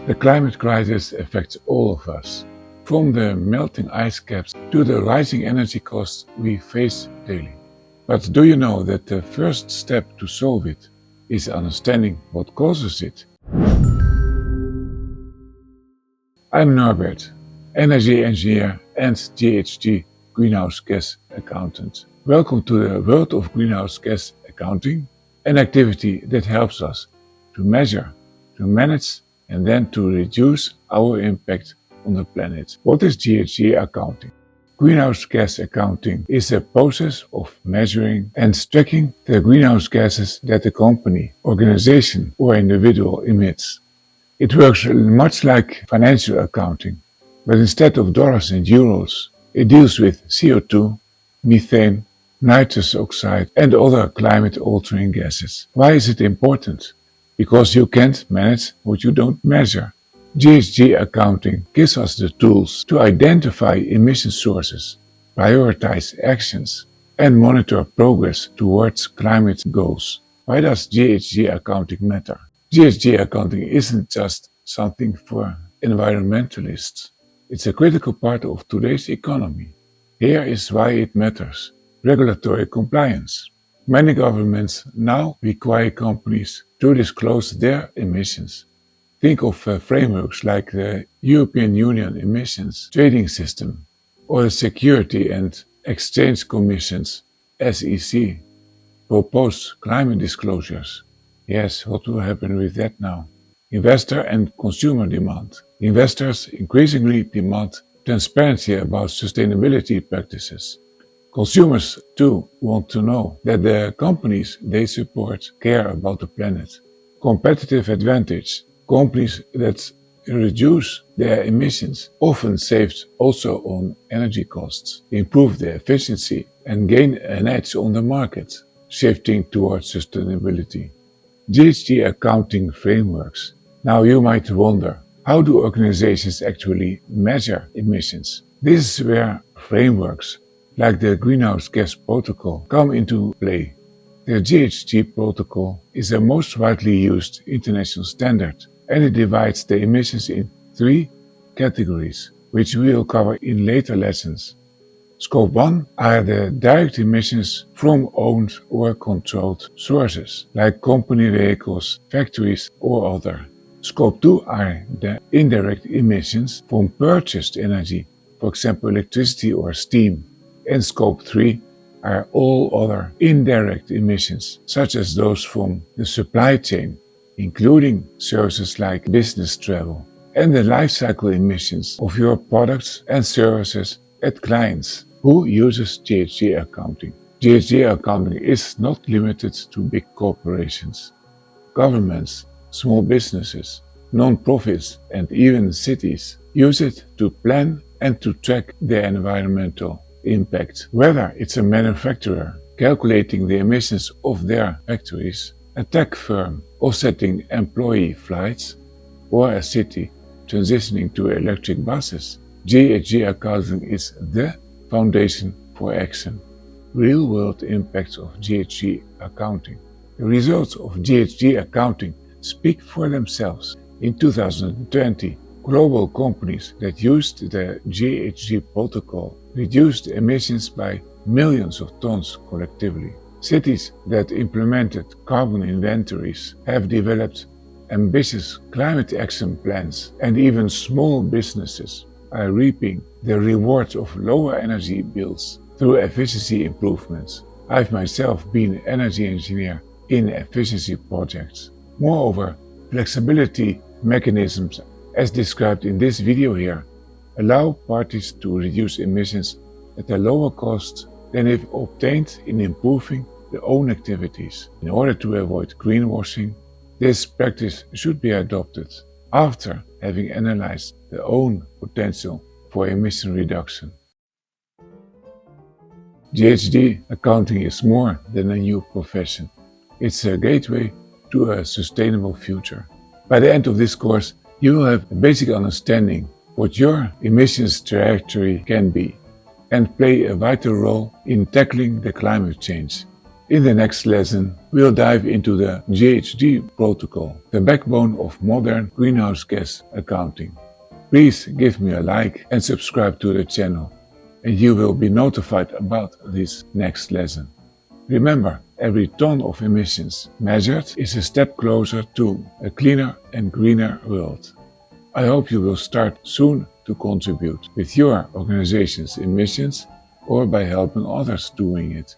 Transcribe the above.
The climate crisis affects all of us, from the melting ice caps to the rising energy costs we face daily. But do you know that the first step to solve it is understanding what causes it? I'm Norbert, energy engineer and GHG Greenhouse Gas Accountant. Welcome to the world of greenhouse gas accounting, an activity that helps us to measure, to manage, and then to reduce our impact on the planet. What is GHG accounting? Greenhouse gas accounting is a process of measuring and tracking the greenhouse gases that a company, organization, or individual emits. It works much like financial accounting, but instead of dollars and euros, it deals with CO2, methane, nitrous oxide, and other climate-altering gases. Why is it important? Because you can't manage what you don't measure. GHG accounting gives us the tools to identify emission sources, prioritize actions, and monitor progress towards climate goals. Why does GHG accounting matter? GHG accounting isn't just something for environmentalists. It's a critical part of today's economy. Here is why it matters. Regulatory compliance. Many governments now require companies to disclose their emissions. Think of frameworks like the European Union Emissions Trading System or the Security and Exchange Commission's SEC proposed climate disclosures. Yes, what will happen with that now? Investor and consumer demand. Investors increasingly demand transparency about sustainability practices. Consumers too want to know that the companies they support care about the planet. Competitive advantage. Companies that reduce their emissions often save also on energy costs, improve their efficiency, and gain an edge on the market, shifting towards sustainability. GHG Accounting Frameworks. Now you might wonder, how do organizations actually measure emissions? This is where frameworks like the Greenhouse Gas Protocol come into play. The GHG Protocol is the most widely used international standard, and it divides the emissions in 3 categories, which we will cover in later lessons. Scope 1 are the direct emissions from owned or controlled sources, like company vehicles, factories, or other. Scope 2 are the indirect emissions from purchased energy, for example electricity or steam. And Scope 3 are all other indirect emissions, such as those from the supply chain, including services like business travel, and the life cycle emissions of your products and services at clients who uses GHG accounting. GHG accounting is not limited to big corporations. Governments, small businesses, non-profits, and even cities use it to plan and to track their environmental impact, whether it's a manufacturer calculating the emissions of their factories, a tech firm offsetting employee flights, or a city transitioning to electric buses. GHG accounting is the foundation for action. Real-world impacts of GHG accounting. The results of GHG accounting speak for themselves. In 2020, global companies that used the GHG protocol reduced emissions by millions of tons collectively. Cities that implemented carbon inventories have developed ambitious climate action plans, and even small businesses are reaping the rewards of lower energy bills through efficiency improvements. I've myself been an energy engineer in efficiency projects. Moreover, flexibility mechanisms, as described in this video here, allow parties to reduce emissions at a lower cost than if obtained in improving their own activities. In order to avoid greenwashing, this practice should be adopted after having analyzed their own potential for emission reduction. GHG accounting is more than a new profession. It's a gateway to a sustainable future. By the end of this course, you will have a basic understanding what your emissions trajectory can be and play a vital role in tackling the climate change. In the next lesson, we'll dive into the GHG protocol, the backbone of modern greenhouse gas accounting. Please give me a like and subscribe to the channel, and you will be notified about this next lesson. Remember, every ton of emissions measured is a step closer to a cleaner and greener world. I hope you will start soon to contribute with your organization's emissions or by helping others doing it.